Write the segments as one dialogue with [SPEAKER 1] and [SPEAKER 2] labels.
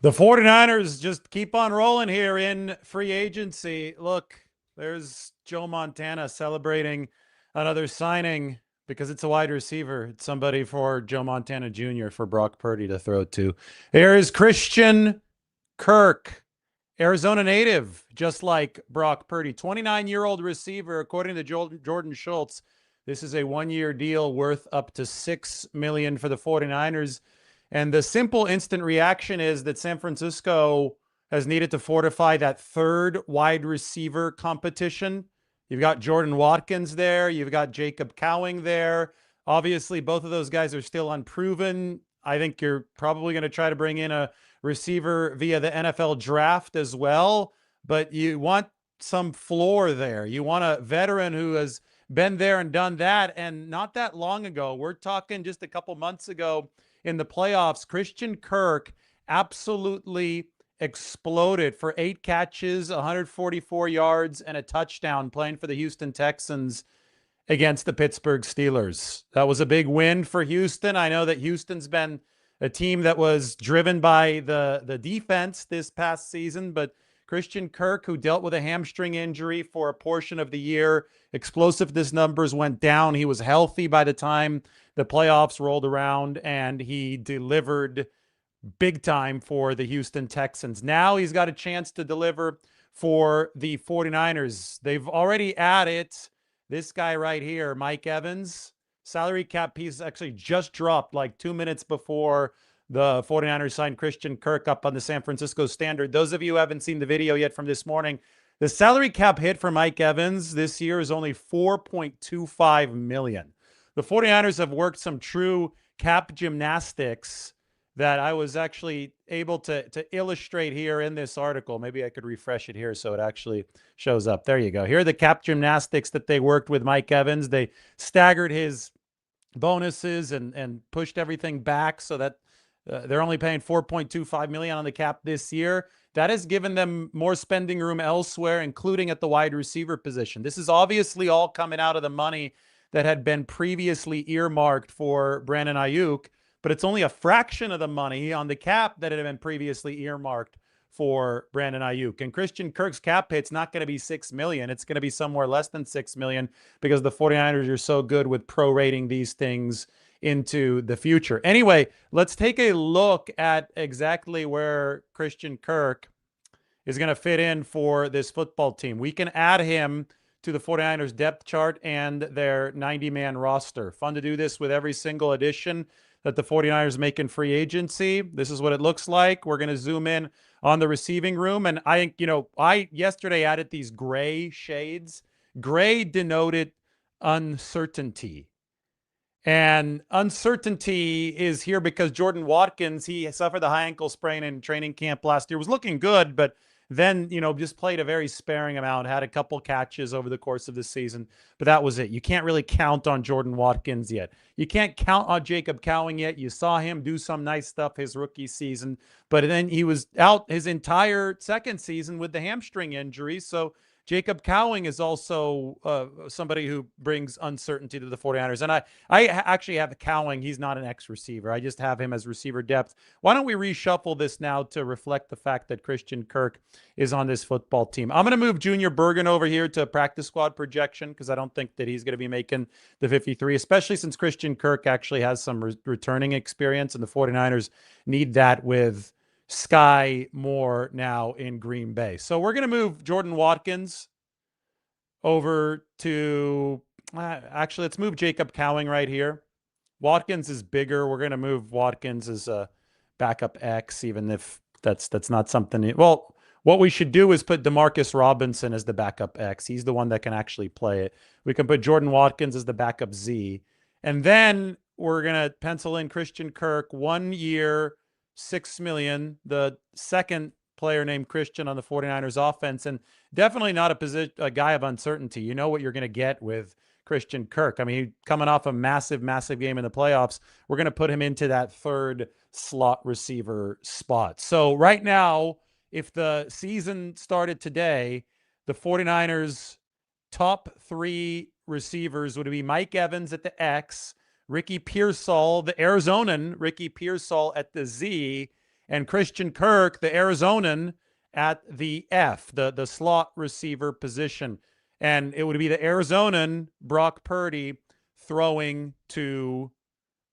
[SPEAKER 1] The 49ers just keep on rolling here in free agency. Look, there's Joe Montana celebrating another signing because it's a wide receiver. It's somebody for Joe Montana Jr. for Brock Purdy to throw to. Here is Christian Kirk, Arizona native, just like Brock Purdy. 29-year-old receiver, according to Jordan Schultz. This is a one-year deal worth up to $6 million for the 49ers. And the simple instant reaction is that San Francisco has needed to fortify that third wide receiver competition. You've got Jordan Watkins there. You've got Jacob Cowing there. Obviously, both of those guys are still unproven. I think you're probably going to try to bring in a receiver via the NFL draft as well, but you want some floor there. You want a veteran who has been there and done that. And not that long ago, we're talking just a couple months ago in the playoffs, Christian Kirk absolutely exploded for 8 catches, 144 yards, and a touchdown playing for the Houston Texans against the Pittsburgh Steelers. That was a big win for Houston. I know that Houston's been a team that was driven by the defense this past season, but Christian Kirk, who dealt with a hamstring injury for a portion of the year, explosiveness numbers went down. He was healthy by the time the playoffs rolled around, and he delivered big time for the Houston Texans. Now he's got a chance to deliver for the 49ers. They've already added this guy right here, Mike Evans. Salary cap piece actually just dropped like 2 minutes before the 49ers signed Christian Kirk up on the San Francisco Standard. Those of you who haven't seen the video yet from this morning, the salary cap hit for Mike Evans this year is only $4.25 million. The 49ers have worked some true cap gymnastics that I was actually able to illustrate here in this article. Maybe I could refresh it here so it actually shows up. There you go. Here are the cap gymnastics that they worked with Mike Evans. They staggered his bonuses and pushed everything back so that they're only paying $4.25 million on the cap this year. That has given them more spending room elsewhere, including at the wide receiver position. This is obviously all coming out of the money that had been previously earmarked for Brandon Aiyuk, but it's only a fraction of the money on the cap that had been previously earmarked for Brandon Aiyuk. And Christian Kirk's cap hit's not going to be $6 million. It's going to be somewhere less than $6 million because the 49ers are so good with prorating these things into the future. Anyway, let's take a look at exactly where Christian Kirk is going to fit in for this football team. We can add him to the 49ers depth chart and their 90-man roster. Fun to do this with every single addition that the 49ers make in free agency. This is what it looks like. We're going to zoom in on the receiving room. And I yesterday added these gray shades. Gray denoted uncertainty. And uncertainty is here because Jordan Watkins, he suffered the high ankle sprain in training camp last year, was looking good, but then, just played a very sparing amount, had a couple catches over the course of the season, but that was it. You can't really count on Jordan Watkins yet. You can't count on Jacob Cowing yet. You saw him do some nice stuff his rookie season, but then he was out his entire second season with the hamstring injury. So Jacob Cowing is also somebody who brings uncertainty to the 49ers. And I actually have Cowing. He's not an X-receiver. I just have him as receiver depth. Why don't we reshuffle this now to reflect the fact that Christian Kirk is on this football team? I'm going to move Junior Bergen over here to practice squad projection because I don't think that he's going to be making the 53, especially since Christian Kirk actually has some returning experience, and the 49ers need that with Sky Moore now in Green Bay. So we're going to move Jordan Watkins over to, actually, let's move Jacob Cowing right here. Watkins is bigger. We're going to move Watkins as a backup X, even if that's not something. Well, what we should do is put Demarcus Robinson as the backup X. He's the one that can actually play it. We can put Jordan Watkins as the backup Z. And then we're going to pencil in Christian Kirk, 1 year, $6 million, the second player named Christian on the 49ers offense, and definitely not a guy of uncertainty. You know what you're going to get with Christian Kirk. I mean, coming off a massive game in the playoffs, we're going to put him into that third slot receiver spot. So right now, if the season started today, the 49ers top 3 receivers would be Mike Evans at the X, Ricky Pearsall, the Arizonan Ricky Pearsall at the Z, and Christian Kirk, the Arizonan, at the F, the slot receiver position. And it would be the Arizonan Brock Purdy throwing to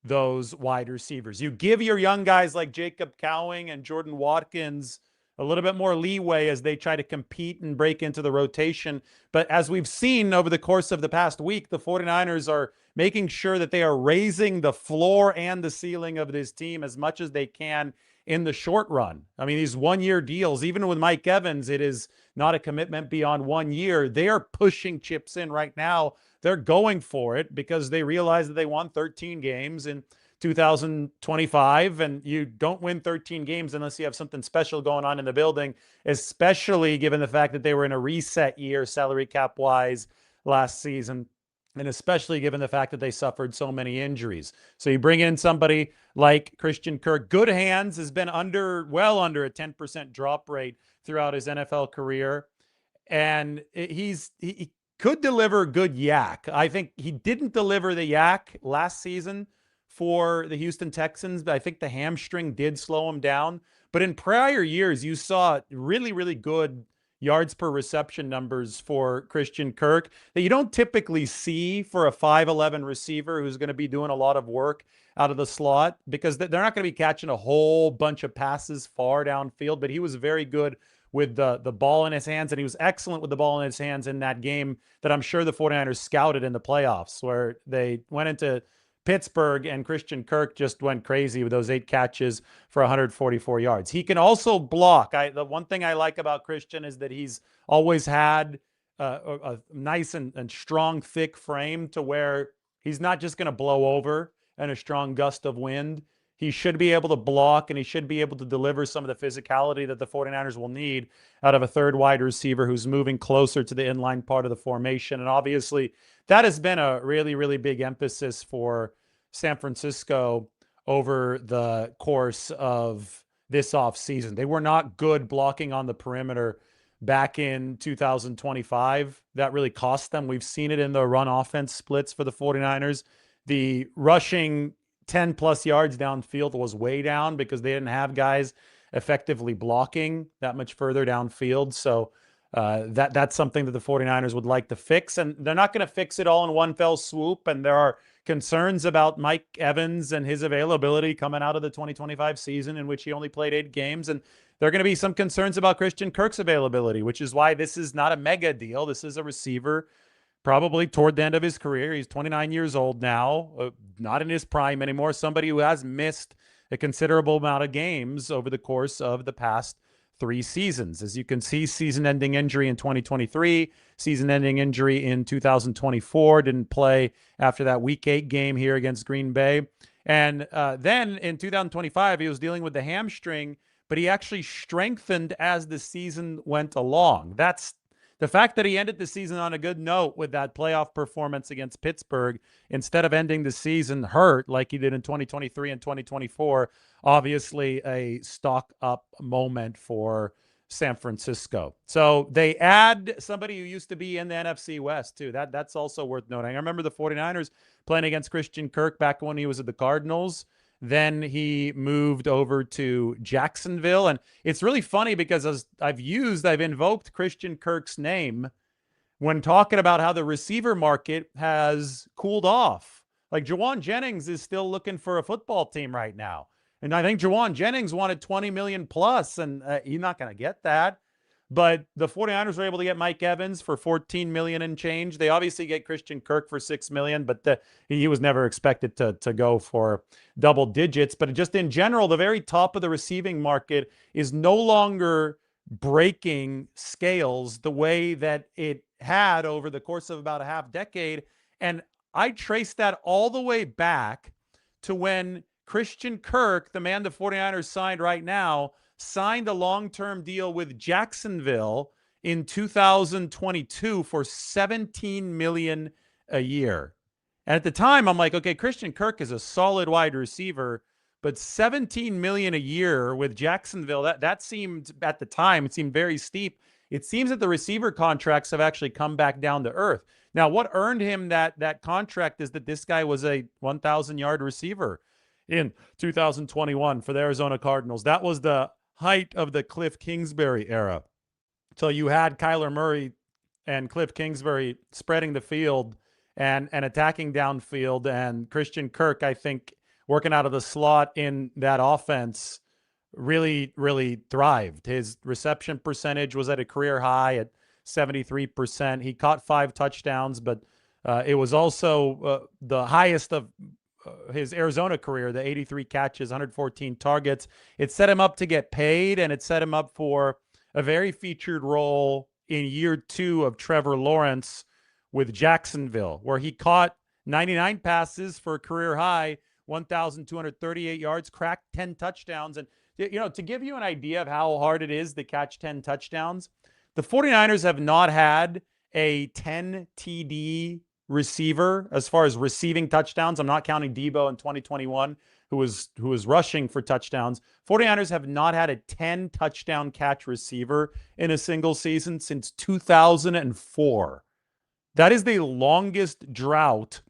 [SPEAKER 1] those wide receivers. You give your young guys like Jacob Cowing and Jordan Watkins a little bit more leeway as they try to compete and break into the rotation. But as we've seen over the course of the past week, the 49ers are making sure that they are raising the floor and the ceiling of this team as much as they can in the short run. I mean, these one-year deals, even with Mike Evans, it is not a commitment beyond 1 year. They are pushing chips in right now. They're going for it because they realize that they won 13 games in 2025, and you don't win 13 games unless you have something special going on in the building, especially given the fact that they were in a reset year salary cap wise last season, and especially given the fact that they suffered so many injuries. So you bring in somebody like Christian Kirk. Good hands, has been well under a 10% drop rate throughout his NFL career, and he could deliver good yak. I think he didn't deliver the yak last season for the Houston Texans, but I think the hamstring did slow him down. But in prior years, you saw really, really good yards per reception numbers for Christian Kirk that you don't typically see for a 5'11 receiver who's going to be doing a lot of work out of the slot, because they're not going to be catching a whole bunch of passes far downfield. But he was very good with the ball in his hands, and he was excellent with the ball in his hands in that game that I'm sure the 49ers scouted in the playoffs, where they went into Pittsburgh and Christian Kirk just went crazy with those 8 catches for 144 yards. He can also block. The one thing I like about Christian is that he's always had a nice and strong, thick frame to where he's not just going to blow over in a strong gust of wind. He should be able to block, and he should be able to deliver some of the physicality that the 49ers will need out of a third wide receiver who's moving closer to the inline part of the formation. And obviously, that has been a really, really big emphasis for San Francisco over the course of this offseason. They were not good blocking on the perimeter back in 2025. That really cost them. We've seen it in the run offense splits for the 49ers. The rushing 10 plus yards downfield was way down because they didn't have guys effectively blocking that much further downfield. So that's something that the 49ers would like to fix, and they're not going to fix it all in one fell swoop. And there are concerns about Mike Evans and his availability coming out of the 2025 season, in which he only played 8 games. And there are going to be some concerns about Christian Kirk's availability, which is why this is not a mega deal. This is a receiver probably toward the end of his career. He's 29 years old now, not in his prime anymore, somebody who has missed a considerable amount of games over the course of the past 3 seasons. As you can see, season-ending injury in 2023, season-ending injury in 2024, didn't play after that Week 8 game here against Green Bay. And then in 2025, he was dealing with the hamstring, but he actually strengthened as the season went along. That's the fact that he ended the season on a good note with that playoff performance against Pittsburgh, instead of ending the season hurt like he did in 2023 and 2024, obviously a stock up moment for San Francisco. So they add somebody who used to be in the NFC West too. That's also worth noting. I remember the 49ers playing against Christian Kirk back when he was at the Cardinals. Then he moved over to Jacksonville. And it's really funny because as I've invoked Christian Kirk's name when talking about how the receiver market has cooled off. Like Jawan Jennings is still looking for a football team right now. And I think Jawan Jennings wanted 20 million plus, and he's not going to get that. But the 49ers were able to get Mike Evans for 14 million and change. They obviously get Christian Kirk for 6 million, but he was never expected to go for double digits. But just in general, the very top of the receiving market is no longer breaking scales the way that it had over the course of about a half decade. And I trace that all the way back to when Christian Kirk, the man the 49ers signed right now, signed a long-term deal with Jacksonville in 2022 for $17 million a year. And at the time, I'm like, okay, Christian Kirk is a solid wide receiver, but $17 million a year with Jacksonville, that seemed, at the time, it seemed very steep. It seems that the receiver contracts have actually come back down to earth. Now, what earned him that contract is that this guy was a 1,000-yard receiver. in 2021 for the Arizona Cardinals. That was the height of the Cliff Kingsbury era. So you had Kyler Murray and Cliff Kingsbury spreading the field and attacking downfield, and Christian Kirk, I think, working out of the slot in that offense really, really thrived. His reception percentage was at a career high at 73%. He caught 5 touchdowns, but it was also the highest of his Arizona career, the 83 catches, 114 targets. It set him up to get paid, and it set him up for a very featured role in year 2 of Trevor Lawrence with Jacksonville, where he caught 99 passes for a career high, 1,238 yards, cracked 10 touchdowns. And, to give you an idea of how hard it is to catch 10 touchdowns, the 49ers have not had a 10 TD receiver as far as receiving touchdowns. I'm not counting Debo in 2021, who was rushing for touchdowns. 49ers have not had a 10 touchdown catch receiver in a single season since 2004. That is the longest drought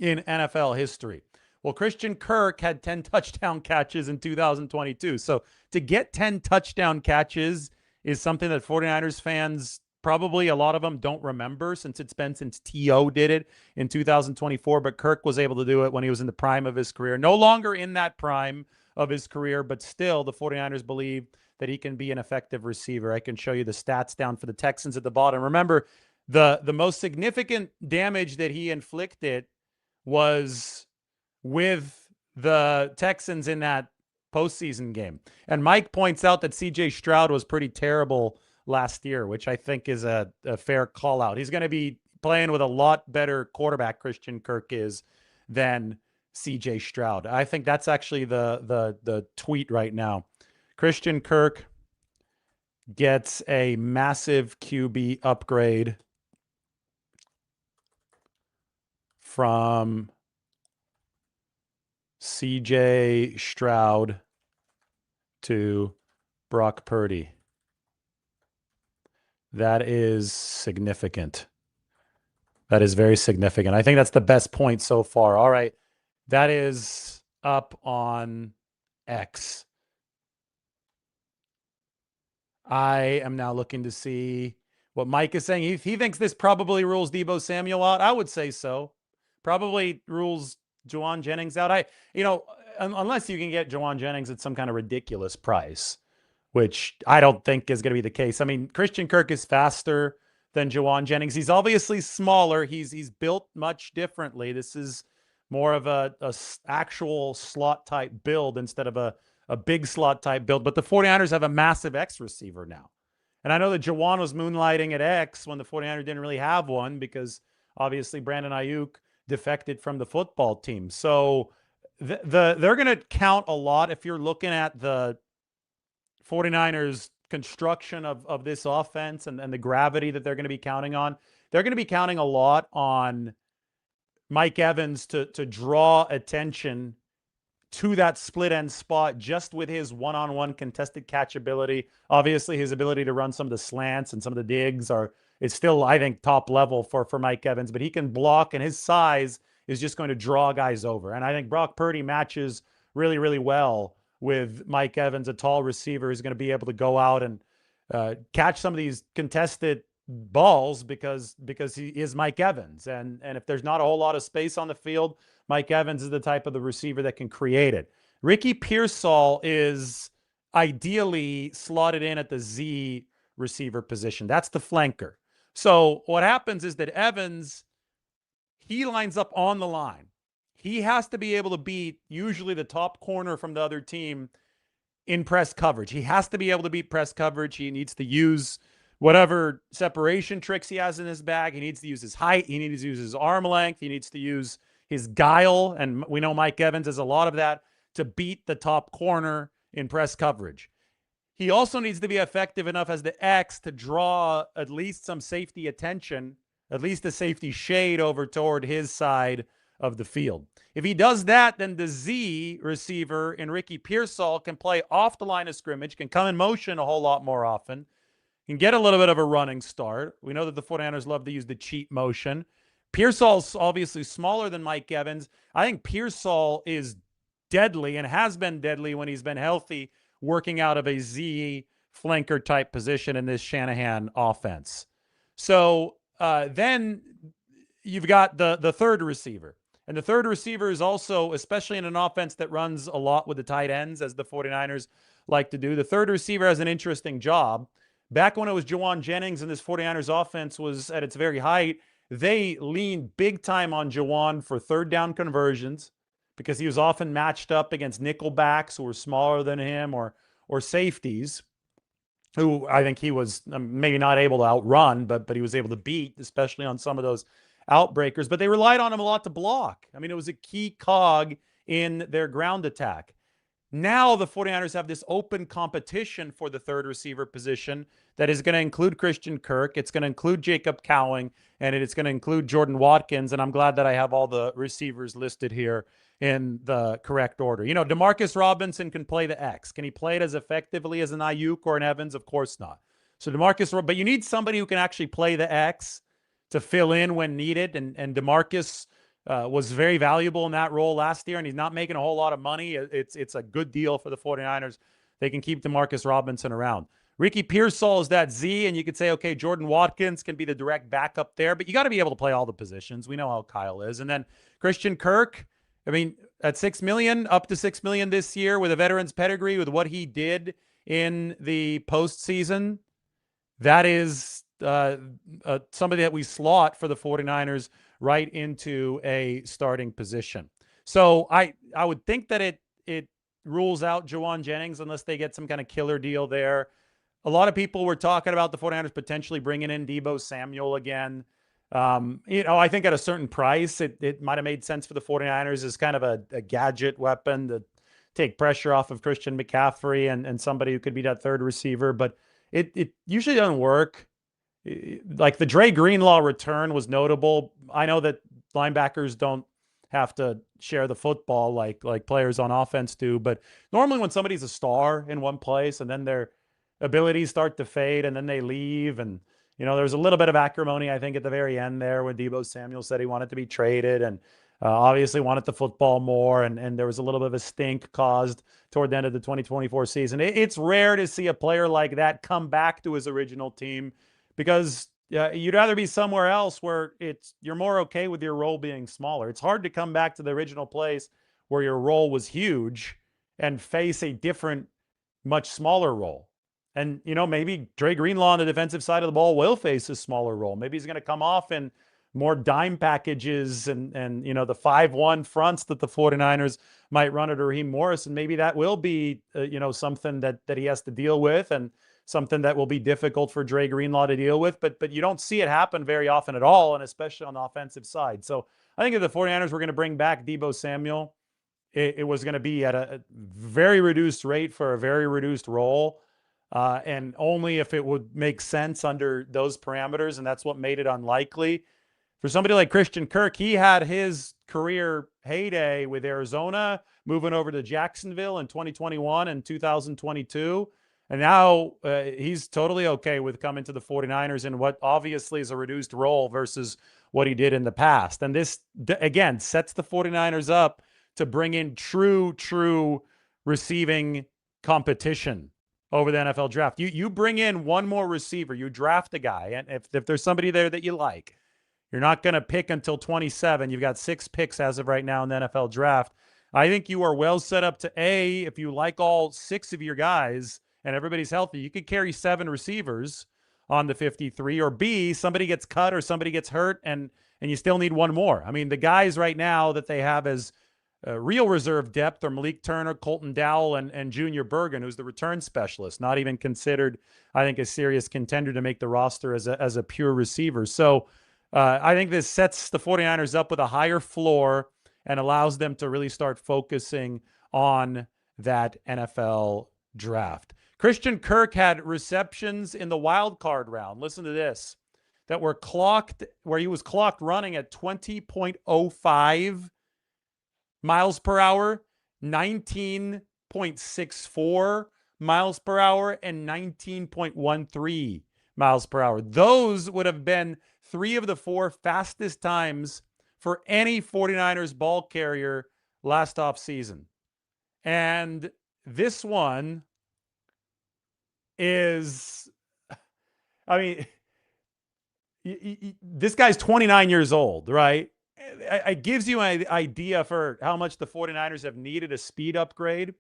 [SPEAKER 1] in NFL history. Well, Christian Kirk had 10 touchdown catches in 2022. So to get 10 touchdown catches is something that 49ers fans, probably a lot of them, don't remember, since it's been since T.O. did it in 2024. But Kirk was able to do it when he was in the prime of his career. No longer in that prime of his career, but still the 49ers believe that he can be an effective receiver. I can show you the stats down for the Texans at the bottom. Remember, the most significant damage that he inflicted was with the Texans in that postseason game. And Mike points out that C.J. Stroud was pretty terrible last year, which I think is a fair call out. He's going to be playing with a lot better quarterback, Christian Kirk is, than C.J. Stroud. I think that's actually the tweet right now. Christian Kirk gets a massive QB upgrade from C.J. Stroud to Brock Purdy. That is significant. That is very significant. I think that's the best point so far. All right. That is up on X. I am now looking to see what Mike is saying. He thinks this probably rules Deebo Samuel out. I would say so. Probably rules Juwan Jennings out. Unless you can get Juwan Jennings at some kind of ridiculous price, which I don't think is going to be the case. I mean, Christian Kirk is faster than Juwan Jennings. He's obviously smaller. He's built much differently. This is more of a actual slot type build instead of a big slot type build. But the 49ers have a massive X receiver now. And I know that Juwan was moonlighting at X when the 49ers didn't really have one, because obviously Brandon Aiyuk defected from the football team. So they're going to count a lot if you're looking at the 49ers construction of this offense and the gravity that they're going to be counting on. They're going to be counting a lot on Mike Evans to draw attention to that split end spot just with his one-on-one contested catch ability. Obviously, his ability to run some of the slants and some of the digs is still, I think, top level for Mike Evans, but he can block, and his size is just going to draw guys over. And I think Brock Purdy matches really, really well with Mike Evans, a tall receiver who's going to be able to go out and catch some of these contested balls because he is Mike Evans. And if there's not a whole lot of space on the field, Mike Evans is the type of the receiver that can create it. Ricky Pearsall is ideally slotted in at the Z receiver position. That's the flanker. So what happens is that Evans, he lines up on the line. He has to be able to beat usually the top corner from the other team in press coverage. He has to be able to beat press coverage. He needs to use whatever separation tricks he has in his bag. He needs to use his height. He needs to use his arm length. He needs to use his guile. And we know Mike Evans has a lot of that to beat the top corner in press coverage. He also needs to be effective enough as the X to draw at least some safety attention, at least a safety shade over toward his side of the field. If he does that, then the Z receiver in Ricky Pearsall can play off the line of scrimmage, can come in motion a whole lot more often, can get a little bit of a running start. We know that the 49ers love to use the cheat motion. Pearsall's obviously smaller than Mike Evans. I think Pearsall is deadly and has been deadly when he's been healthy, working out of a Z flanker type position in this Shanahan offense. So then you've got the third receiver. And the third receiver is also, especially in an offense that runs a lot with the tight ends, as the 49ers like to do, the third receiver has an interesting job. Back when it was Jauan Jennings and this 49ers offense was at its very height, they leaned big time on Jauan for third down conversions because he was often matched up against nickel backs who were smaller than him, or safeties who I think he was maybe not able to outrun, but he was able to beat, especially on some of those outbreakers. But they relied on him a lot to block. I mean, it was a key cog in their ground attack. Now the 49ers have this open competition for the third receiver position that is going to include Christian Kirk. It's going to include Jacob Cowing, and it's going to include Jordan Watkins. And I'm glad that I have all the receivers listed here in the correct order. You know, Demarcus Robinson can play the X. Can he play it as effectively as an Aiyuk or an Evans? Of course not. So but you need somebody who can actually play the X to fill in when needed. And Demarcus was very valuable in that role last year, and he's not making a whole lot of money. It's a good deal for the 49ers. They can keep Demarcus Robinson around. Ricky Pearsall is that Z, and you could say, okay, Jordan Watkins can be the direct backup there, but you got to be able to play all the positions. We know how Kyle is. And then Christian Kirk, I mean, at $6 million, up to $6 million this year with a veteran's pedigree, with what he did in the postseason, that is somebody that we slot for the 49ers right into a starting position. So I would think that it rules out Jauan Jennings unless they get some kind of killer deal there. A lot of people were talking about the 49ers potentially bringing in Deebo Samuel again. I think at a certain price, it might have made sense for the 49ers as kind of a gadget weapon to take pressure off of Christian McCaffrey and somebody who could be that third receiver. But it usually doesn't work. Like the Dre Greenlaw return was notable. I know that linebackers don't have to share the football like players on offense do, but normally when somebody's a star in one place and then their abilities start to fade and then they leave, and there's a little bit of acrimony, I think, at the very end there when Deebo Samuel said he wanted to be traded and obviously wanted the football more, and there was a little bit of a stink caused toward the end of the 2024 season. It's rare to see a player like that come back to his original team, because you'd rather be somewhere else where you're more okay with your role being smaller. It's hard to come back to the original place where your role was huge and face a different, much smaller role. And, maybe Dre Greenlaw on the defensive side of the ball will face a smaller role. Maybe he's going to come off in more dime packages and the 5-1 fronts that the 49ers might run at Raheem Morris. And maybe that will be, something that he has to deal with, and something that will be difficult for Dre Greenlaw to deal with. But you don't see it happen very often at all, and especially on the offensive side. So I think if the 49ers were going to bring back Deebo Samuel, it was going to be at a very reduced rate for a very reduced role. And only if it would make sense under those parameters, and that's what made it unlikely. For somebody like Christian Kirk, he had his career heyday with Arizona, moving over to Jacksonville in 2021 and 2022. And now he's totally okay with coming to the 49ers in what obviously is a reduced role versus what he did in the past. And this, again, sets the 49ers up to bring in true receiving competition over the NFL draft. You bring in one more receiver, you draft a guy, and if there's somebody there that you like, you're not going to pick until 27. You've got 6 picks as of right now in the NFL draft. I think you are well set up to, if you like all 6 of your guys and everybody's healthy, you could carry 7 receivers on the 53, or B, somebody gets cut or somebody gets hurt and you still need one more. I mean, the guys right now that they have as real reserve depth are Malik Turner, Colton Dowell, and Junior Bergen, who's the return specialist, not even considered, I think, a serious contender to make the roster as a pure receiver. So I think this sets the 49ers up with a higher floor and allows them to really start focusing on that NFL draft. Christian Kirk had receptions in the wild card round. Listen to this. That were clocked, where he was clocked running at 20.05 miles per hour, 19.64 miles per hour, and 19.13 miles per hour. Those would have been 3 of the 4 fastest times for any 49ers ball carrier last offseason. And this one is, I mean, this guy's 29 years old, right? It gives you an idea for how much the 49ers have needed a speed upgrade.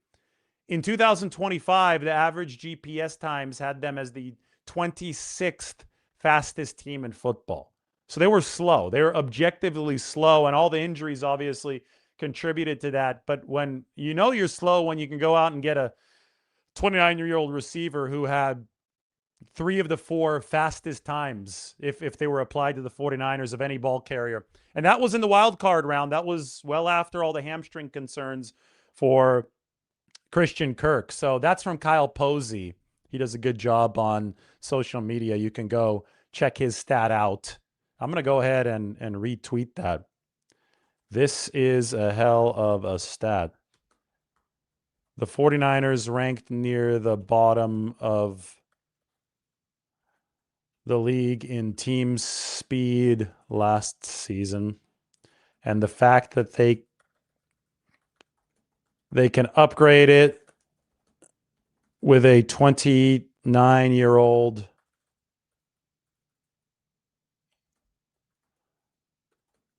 [SPEAKER 1] In 2025, the average GPS times had them as the 26th fastest team in football. So they were slow. They were objectively slow, and all the injuries obviously contributed to that. But when you know you're slow, when you can go out and get a 29-year-old receiver who had 3 of the 4 fastest times if they were applied to the 49ers of any ball carrier. And that was in the wild card round. That was well after all the hamstring concerns for Christian Kirk. So that's from Kyle Posey. He does a good job on social media. You can go check his stat out. I'm going to go ahead and retweet that. This is a hell of a stat. The 49ers ranked near the bottom of the league in team speed last season. And the fact that they can upgrade it with a 29-year-old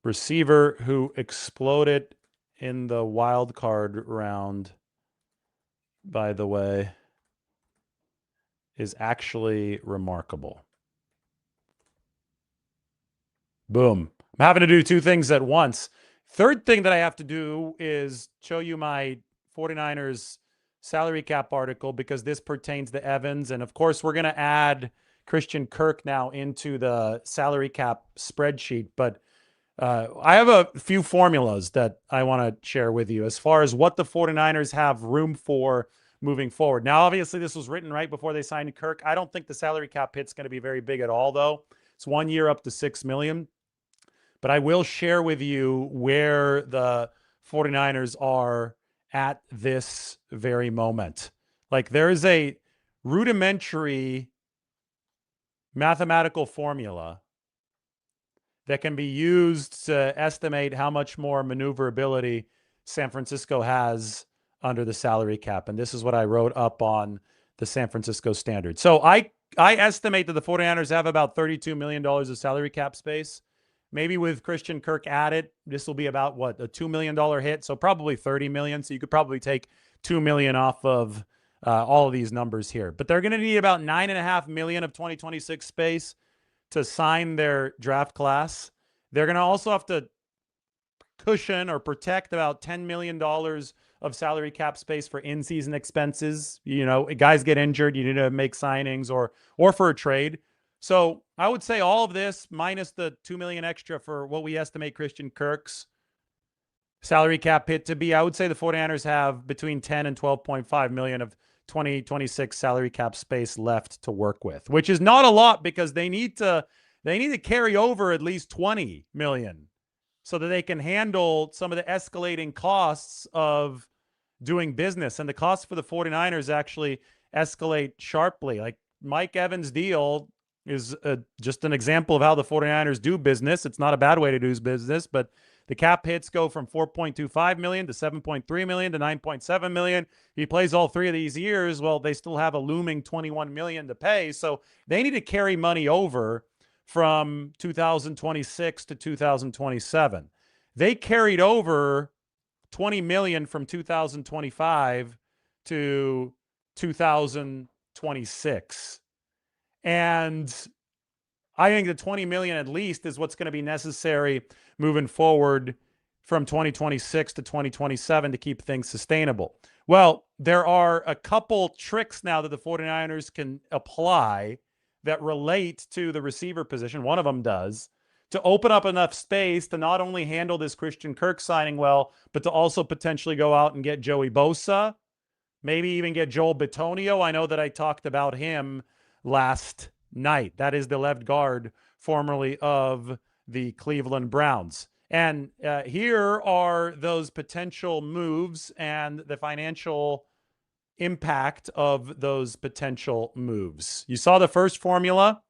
[SPEAKER 1] receiver who exploded in the wild card round, by the way, is actually remarkable. Boom. I'm having to do 2 things at once. Third thing that I have to do is show you my 49ers salary cap article, because this pertains to Evans. And of course, we're going to add Christian Kirk now into the salary cap spreadsheet. But I have a few formulas that I want to share with you as far as what the 49ers have room for moving forward. Now, obviously, this was written right before they signed Kirk. I don't think the salary cap hit's going to be very big at all, though. It's 1 year up to $6 million. But I will share with you where the 49ers are at this very moment. Like, there is a rudimentary mathematical formula that can be used to estimate how much more maneuverability San Francisco has under the salary cap. And this is what I wrote up on the San Francisco Standard. So I estimate that the 49ers have about $32 million of salary cap space. Maybe with Christian Kirk added, this will be about what, a $2 million hit. So probably $30 million. So you could probably take $2 million off of all of these numbers here. But they're going to need about $9.5 million of 2026 space to sign their draft class. They're going to also have to cushion or protect about $10 million of salary cap space for in-season expenses. You know, guys get injured, you need to make signings or for a trade. So I would say all of this minus the $2 million extra for what we estimate Christian Kirk's salary cap hit to be, I would say the 49ers have between 10 and 12.5 million of 2026 salary cap space left to work with, which is not a lot because they need to carry over at least 20 million so that they can handle some of the escalating costs of doing business. And the costs for the 49ers actually escalate sharply. Like Mike Evans' deal is just an example of how the 49ers do business. It's not a bad way to do business, but the cap hits go from 4.25 million to 7.3 million to 9.7 million. He plays all 3 of these years. Well, they still have a looming 21 million to pay. So they need to carry money over from 2026 to 2027. They carried over 20 million from 2025 to 2026. And I think the 20 million at least is what's going to be necessary moving forward from 2026 to 2027 to keep things sustainable. Well, there are a couple tricks now that the 49ers can apply that relate to the receiver position. One of them does, to open up enough space to not only handle this Christian Kirk signing well, but to also potentially go out and get Joey Bosa, maybe even get Joel Bitonio. I know that I talked about him last night. That is the left guard formerly of the Cleveland Browns. And here are those potential moves and the financial impact of those potential moves. You saw the first formula,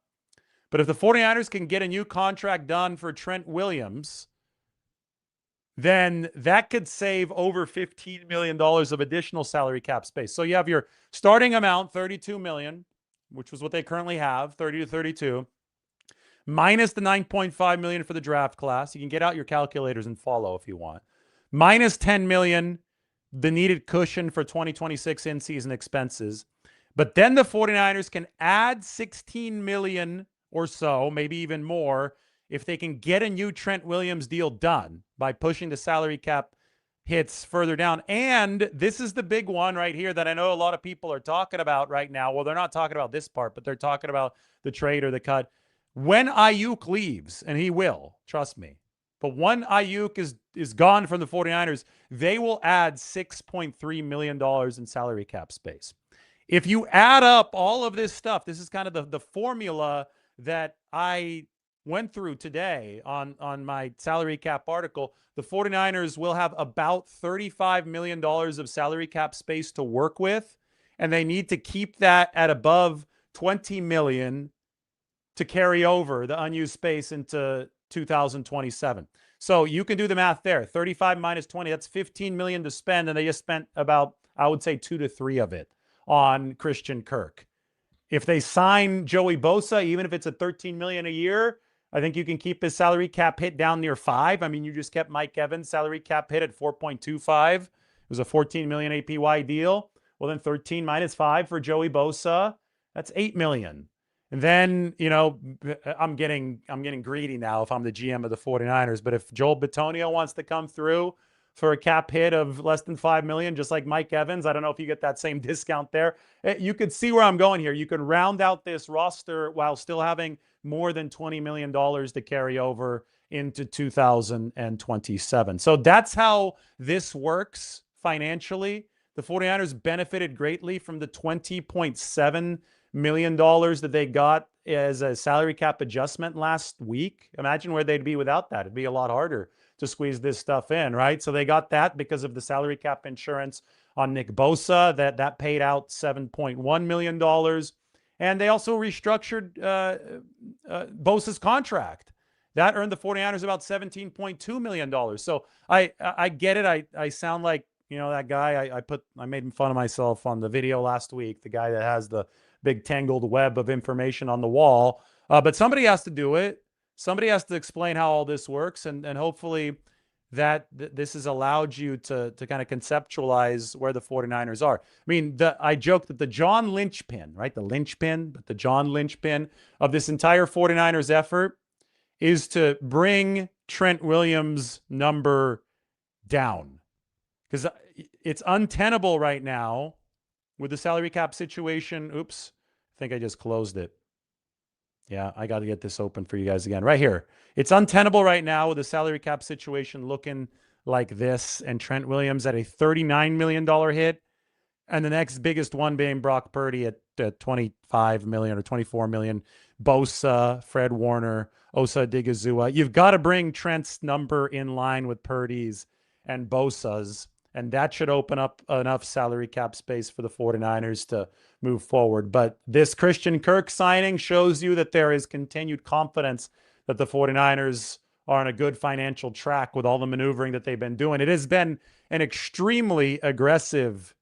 [SPEAKER 1] but if the 49ers can get a new contract done for Trent Williams, then that could save over $15 million of additional salary cap space. So you have your starting amount, $32 million, which was what they currently have, 30 to 32, minus the $9.5 million for the draft class. You can get out your calculators and follow if you want. Minus $10 million, the needed cushion for 2026 in-season expenses. But then the 49ers can add $16 million or so, maybe even more, if they can get a new Trent Williams deal done by pushing the salary cap hits further down. And this is the big one right here that I know a lot of people are talking about right now. Well, they're not talking about this part, but they're talking about the trade or the cut. When Aiyuk leaves, and he will, trust me, but when Aiyuk is gone from the 49ers, they will add $6.3 million in salary cap space. If you add up all of this stuff, this is kind of the formula that I went through today on my salary cap article. The 49ers will have about $35 million of salary cap space to work with, and they need to keep that at above $20 million to carry over the unused space into 2027. So you can do the math there. 35 minus 20, that's $15 million to spend, and they just spent about, I would say, 2 to 3 of it on Christian Kirk. If they sign Joey Bosa, even if it's a $13 million a year, I think you can keep his salary cap hit down near 5. I mean, you just kept Mike Evans' salary cap hit at 4.25. It was a $14 million APY deal. Well, then 13 minus 5 for Joey Bosa, that's $8 million. And then, you know, I'm getting greedy now if I'm the GM of the 49ers, but if Joel Bitonio wants to come through for a cap hit of less than $5 million, just like Mike Evans, I don't know if you get that same discount there. You could see where I'm going here. You can round out this roster while still having more than $20 million to carry over into 2027. So that's how this works financially. The 49ers benefited greatly from the $20.7 million that they got as a salary cap adjustment last week. Imagine where they'd be without that. It'd be a lot harder to squeeze this stuff in, right? So they got that because of the salary cap insurance on Nick Bosa that paid out $7.1 million. And they also restructured Bosa's contract. That earned the 49ers about $17.2 million. So I get it. I sound like, you know, that guy I made fun of myself on the video last week, the guy that has the big tangled web of information on the wall. But somebody has to do it. Somebody has to explain how all this works. And hopefully this has allowed you to kind of conceptualize where the 49ers are. I mean, I joked that the John Lynchpin, right? The linchpin, but the John Lynchpin of this entire 49ers effort is to bring Trent Williams' number down. Because it's untenable right now with the salary cap situation. Oops, I think I just closed it. Yeah, I got to get this open for you guys again. Right here. It's untenable right now with the salary cap situation looking like this, and Trent Williams at a $39 million hit, and the next biggest one being Brock Purdy at $25 million or $24 million. Bosa, Fred Warner, Osa Odigizua. You've got to bring Trent's number in line with Purdy's and Bosa's, and that should open up enough salary cap space for the 49ers to move forward. But this Christian Kirk signing shows you that there is continued confidence that the 49ers are on a good financial track with all the maneuvering that they've been doing. It has been an extremely aggressive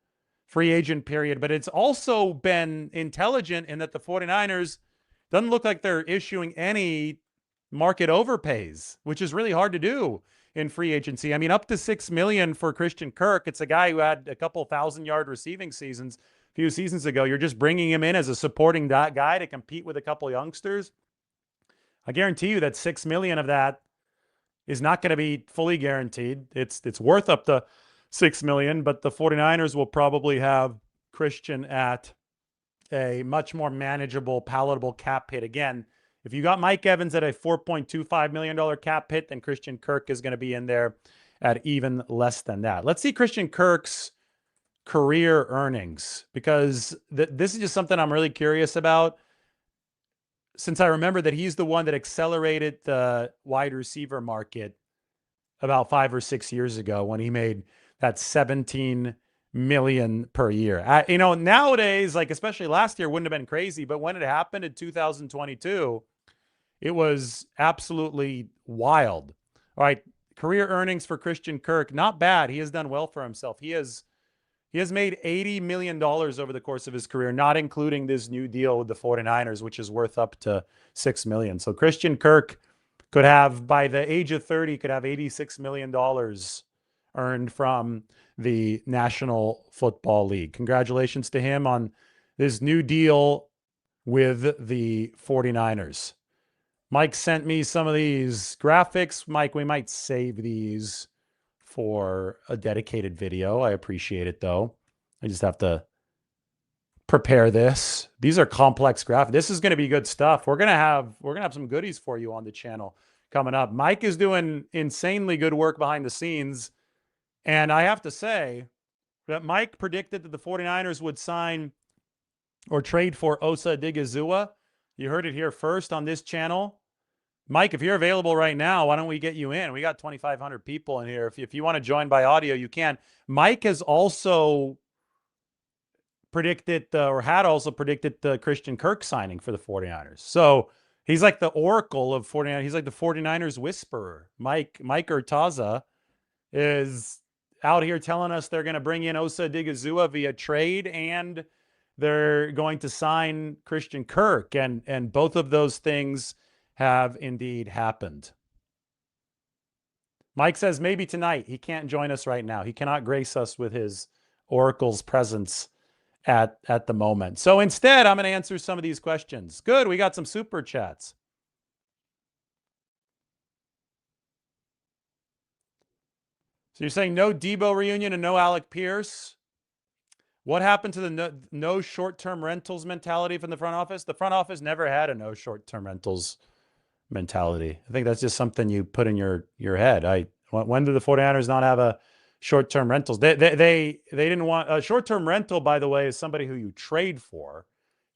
[SPEAKER 1] free agent period, but it's also been intelligent in that the 49ers doesn't look like they're issuing any market overpays, which is really hard to do in free agency. I mean, up to $6 million for Christian Kirk. It's a guy who had a couple 1,000-yard receiving seasons a few seasons ago. You're just bringing him in as a supporting guy to compete with a couple youngsters. I guarantee you that $6 million of that is not going to be fully guaranteed. It's worth up to $6 million, but the 49ers will probably have Christian at a much more manageable, palatable cap hit. Again, if you got Mike Evans at a $4.25 million cap hit, then Christian Kirk is going to be in there at even less than that. Let's see Christian Kirk's career earnings, because this is just something I'm really curious about, since I remember that he's the one that accelerated the wide receiver market about 5 or 6 years ago when he made that $17 million per year. You know, nowadays, like especially last year, wouldn't have been crazy, but when it happened in 2022, it was absolutely wild. All right, Career earnings for Christian Kirk, not bad. He has done well for himself. He has made $80 million over the course of his career, not including this new deal with the 49ers, which is worth up to $6 million. So Christian Kirk could have, by the age of 30, could have $86 million earned from the National Football League. Congratulations to him on this new deal with the 49ers. Mike sent me some of these graphics. Mike, we might save these for a dedicated video. I appreciate it, though. I just have to prepare this. These are complex graphics. This is going to be good stuff. We're gonna have some goodies for you on the channel coming up. Mike is doing insanely good work behind the scenes, and I have to say that Mike predicted that the 49ers would sign or trade for Osa Odighizuwa. You heard it here first on this channel. Mike, if you're available right now, why don't we get you in? We got 2,500 people in here. If you want to join by audio, you can. Mike has also predicted, or had also predicted, the Christian Kirk signing for the 49ers. So he's like the oracle of 49ers. He's like the 49ers whisperer. Mike Urtaza is out here telling us they're going to bring in Osa Odighizuwa via trade, and they're going to sign Christian Kirk. And both of those things have indeed happened. Mike says maybe tonight. He can't join us right now. He cannot grace us with his oracle's presence at the moment. So instead, I'm going to answer some of these questions. Good. We got some super chats. So you're saying no Debo reunion and no Alec Pierce. What happened to the no short-term rentals mentality from the front office? The front office never had a no short-term rentals mentality. I think that's just something you put in your head. When did the 49ers not have a short-term rentals? They didn't want a short-term rental, by the way, is somebody who you trade for.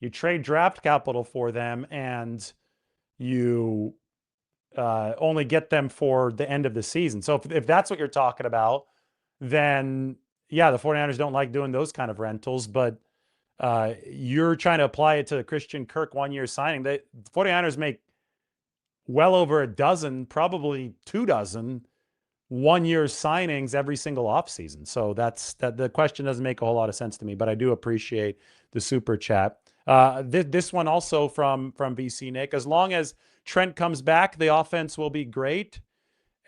[SPEAKER 1] You trade draft capital for them, and you only get them for the end of the season. So if that's what you're talking about, then yeah, the 49ers don't like doing those kind of rentals, but you're trying to apply it to the Christian Kirk one-year signing. The 49ers make well over a dozen, probably 24 one-year signings every single offseason. So the question doesn't make a whole lot of sense to me, but I do appreciate the super chat. This one also from VC Nick. As long as Trent comes back, the offense will be great.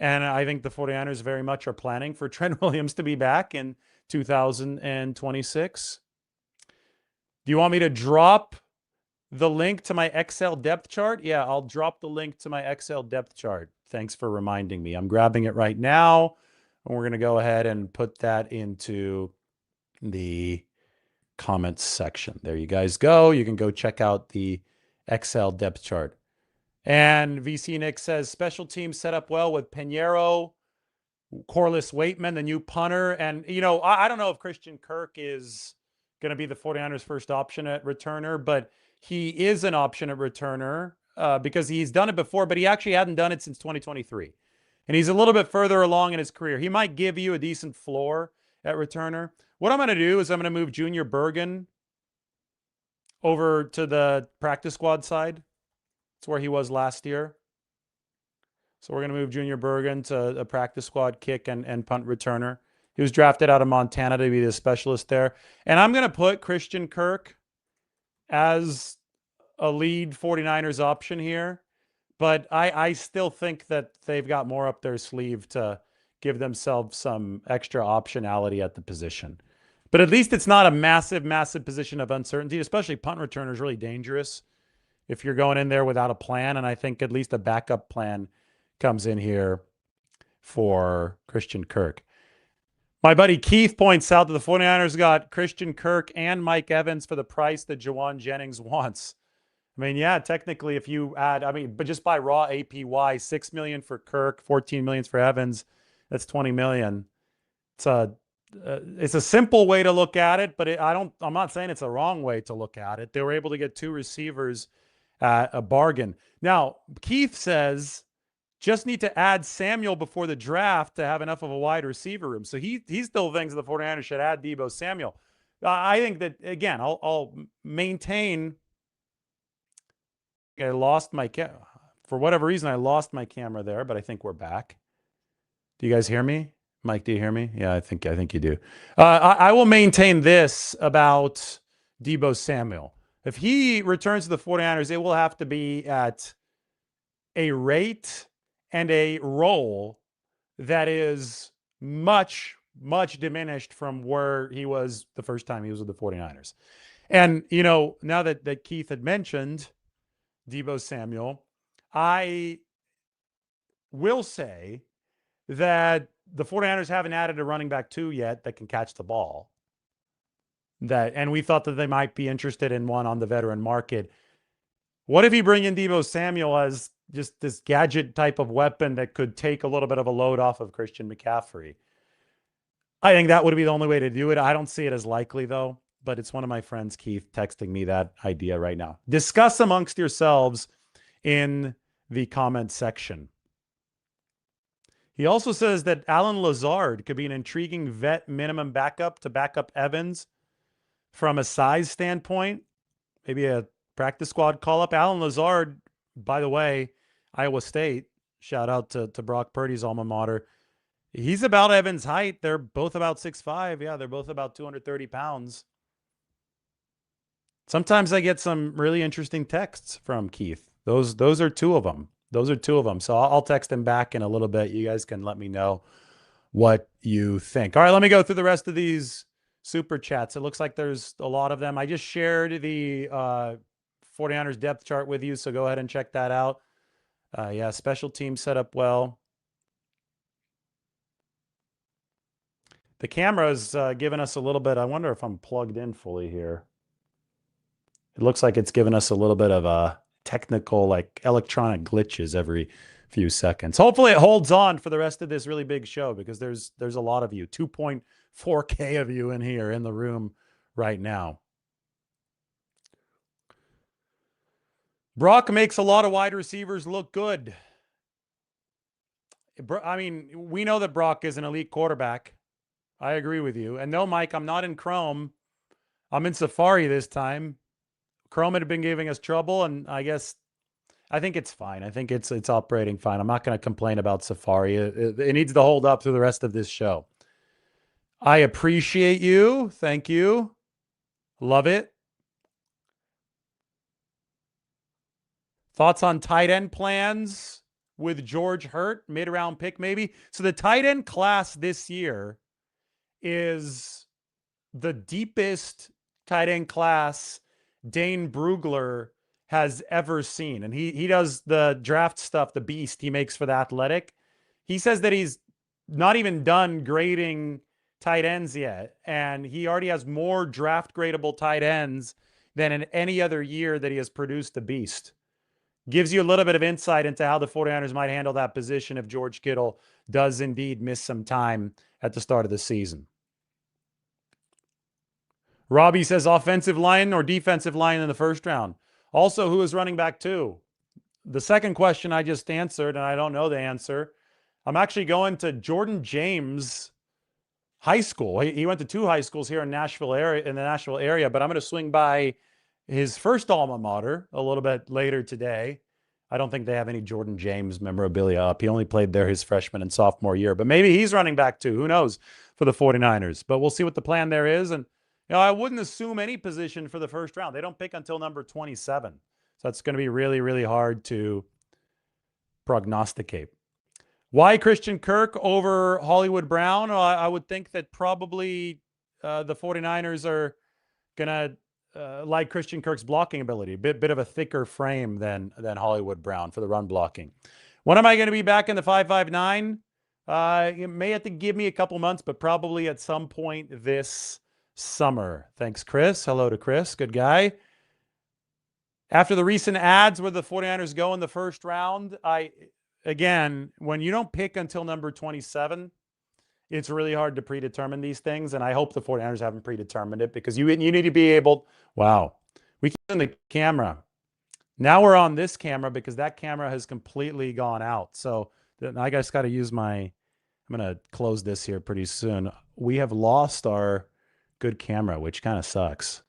[SPEAKER 1] And I think the 49ers very much are planning for Trent Williams to be back in 2026. Do you want me to drop the link to my Excel depth chart? Yeah, I'll drop the link to my Excel depth chart. Thanks for reminding me. I'm grabbing it right now, and we're going to go ahead and put that into the comments section. There you guys go. You can go check out the Excel depth chart. And VC Nick says, special teams set up well with Pinheiro, Corliss Waitman, the new punter. And, you know, I don't know if Christian Kirk is going to be the 49ers' first option at returner, but he is an option at returner because he's done it before, but he actually hadn't done it since 2023. And he's a little bit further along in his career. He might give you a decent floor at returner. What I'm going to do is I'm going to move Junior Bergen over to the practice squad side. It's where he was last year. So we're going to move Junior Bergen to a practice squad kick and punt returner. He was drafted out of Montana to be the specialist there. And I'm going to put Christian Kirk as a lead 49ers option here. But I still think that they've got more up their sleeve to give themselves some extra optionality at the position. But at least it's not a massive, massive position of uncertainty, especially punt returner is really dangerous if you're going in there without a plan. And I think at least a backup plan comes in here for Christian Kirk. My buddy Keith points out that the 49ers got Christian Kirk and Mike Evans for the price that Jawan Jennings wants. I mean, yeah, technically if you add, but just by raw APY, $6 million for Kirk, $14 million for Evans, that's $20 million. It's a simple way to look at it, but I'm not saying it's a wrong way to look at it. They were able to get two receivers at a bargain. Now, Keith says just need to add Samuel before the draft to have enough of a wide receiver room. So he still thinks the 49ers should add Deebo Samuel. I think that, again, I'll maintain. I lost my for whatever reason, I lost my camera there, but I think we're back. Do you guys hear me? Mike, do you hear me? Yeah, I think you do. I will maintain this about Deebo Samuel. If he returns to the 49ers, it will have to be at a rate and a role that is much, much diminished from where he was the first time he was with the 49ers. And, now that Keith had mentioned Deebo Samuel, I will say that the 49ers haven't added a running back 2 yet that can catch the ball. And we thought that they might be interested in one on the veteran market. What if you bring in Deebo Samuel as just this gadget type of weapon that could take a little bit of a load off of Christian McCaffrey? I think that would be the only way to do it. I don't see it as likely, though, but it's one of my friends, Keith, texting me that idea right now. Discuss amongst yourselves in the comment section. He also says that Alan Lazard could be an intriguing vet minimum backup to back up Evans from a size standpoint. Maybe a practice squad call-up. Alan Lazard, by the way, Iowa State, shout out to Brock Purdy's alma mater. He's about Evans' height. They're both about 6'5". Yeah, they're both about 230 pounds. Sometimes I get some really interesting texts from Keith. Those are 2 of them. Those are 2 of them. So I'll text him back in a little bit. You guys can let me know what you think. All right, let me go through the rest of these super chats. It looks like there's a lot of them. I just shared the 49ers depth chart with you, so go ahead and check that out. Yeah, special team set up well. The camera's giving us a little bit. I wonder if I'm plugged in fully here. It looks like it's giving us a little bit of a technical, like electronic glitches every few seconds. Hopefully it holds on for the rest of this really big show, because there's a lot of you, 2.4K of you in here in the room right now. Brock makes a lot of wide receivers look good. I mean, we know that Brock is an elite quarterback. I agree with you. And no, Mike, I'm not in Chrome. I'm in Safari this time. Chrome had been giving us trouble, and I think it's fine. I think it's operating fine. I'm not going to complain about Safari. It needs to hold up through the rest of this show. I appreciate you. Thank you. Love it. Thoughts on tight end plans with George Hurt, mid-round pick maybe? So the tight end class this year is the deepest tight end class Dane Brugler has ever seen. And he does the draft stuff, the beast he makes for The Athletic. He says that he's not even done grading tight ends yet, and he already has more draft gradable tight ends than in any other year that he has produced a beast. Gives you a little bit of insight into how the 49ers might handle that position if George Kittle does indeed miss some time at the start of the season. Robbie says offensive line or defensive line in the first round. Also, who is running back 2? The second question I just answered, and I don't know the answer. I'm actually going to Jordan James High School. He went to 2 high schools here in the Nashville area, but I'm going to swing by his first alma mater a little bit later today. I don't think they have any Jordan James memorabilia up. He only played there his freshman and sophomore year, but maybe he's running back too. Who knows for the 49ers? But we'll see what the plan there is. And I wouldn't assume any position for the first round. They don't pick until number 27. So it's going to be really, really hard to prognosticate. Why Christian Kirk over Hollywood Brown? I would think that probably the 49ers are going to like Christian Kirk's blocking ability, a bit of a thicker frame than Hollywood Brown for the run blocking. When am I going to be back in the 5.59? You may have to give me a couple months, but probably at some point this summer. Thanks, Chris. Hello to Chris. Good guy. After the recent ads where the 49ers go in the first round, again, when you don't pick until number 27, it's really hard to predetermine these things. And I hope the 49ers haven't predetermined it, because you need to be able, wow, we keep in the camera. Now we're on this camera because that camera has completely gone out. So I just got to use I'm going to close this here pretty soon. We have lost our good camera, which kind of sucks.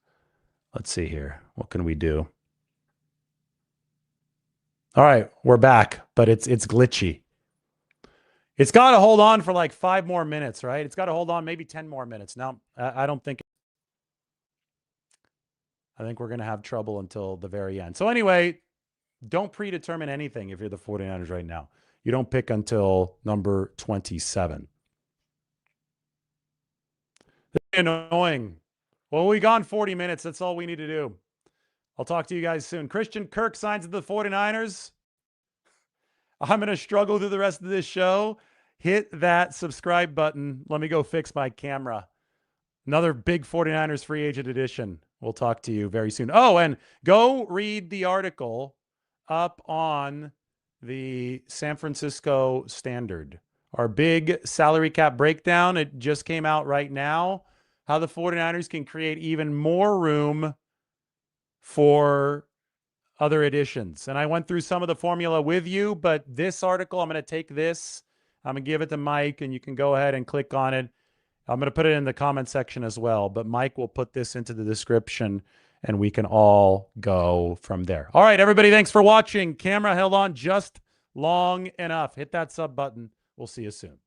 [SPEAKER 1] Let's see here. What can we do? All right, we're back, but it's glitchy. It's got to hold on for like 5 more minutes, right? It's got to hold on maybe 10 more minutes. Now, I don't think. I think we're going to have trouble until the very end. So anyway, don't predetermine anything if you're the 49ers right now. You don't pick until number 27. Annoying. Well, we gone 40 minutes. That's all we need to do. I'll talk to you guys soon. Christian Kirk signs with the 49ers. I'm going to struggle through the rest of this show. Hit that subscribe button. Let me go fix my camera. Another big 49ers free agent edition. We'll talk to you very soon. Oh, and go read the article up on the San Francisco Standard. Our big salary cap breakdown. It just came out right now. How the 49ers can create even more room for other additions. And I went through some of the formula with you, but this article, I'm going to take this. I'm going to give it to Mike, and you can go ahead and click on it. I'm going to put it in the comment section as well, but Mike will put this into the description, and we can all go from there. All right, everybody, thanks for watching. Camera held on just long enough. Hit that sub button. We'll see you soon.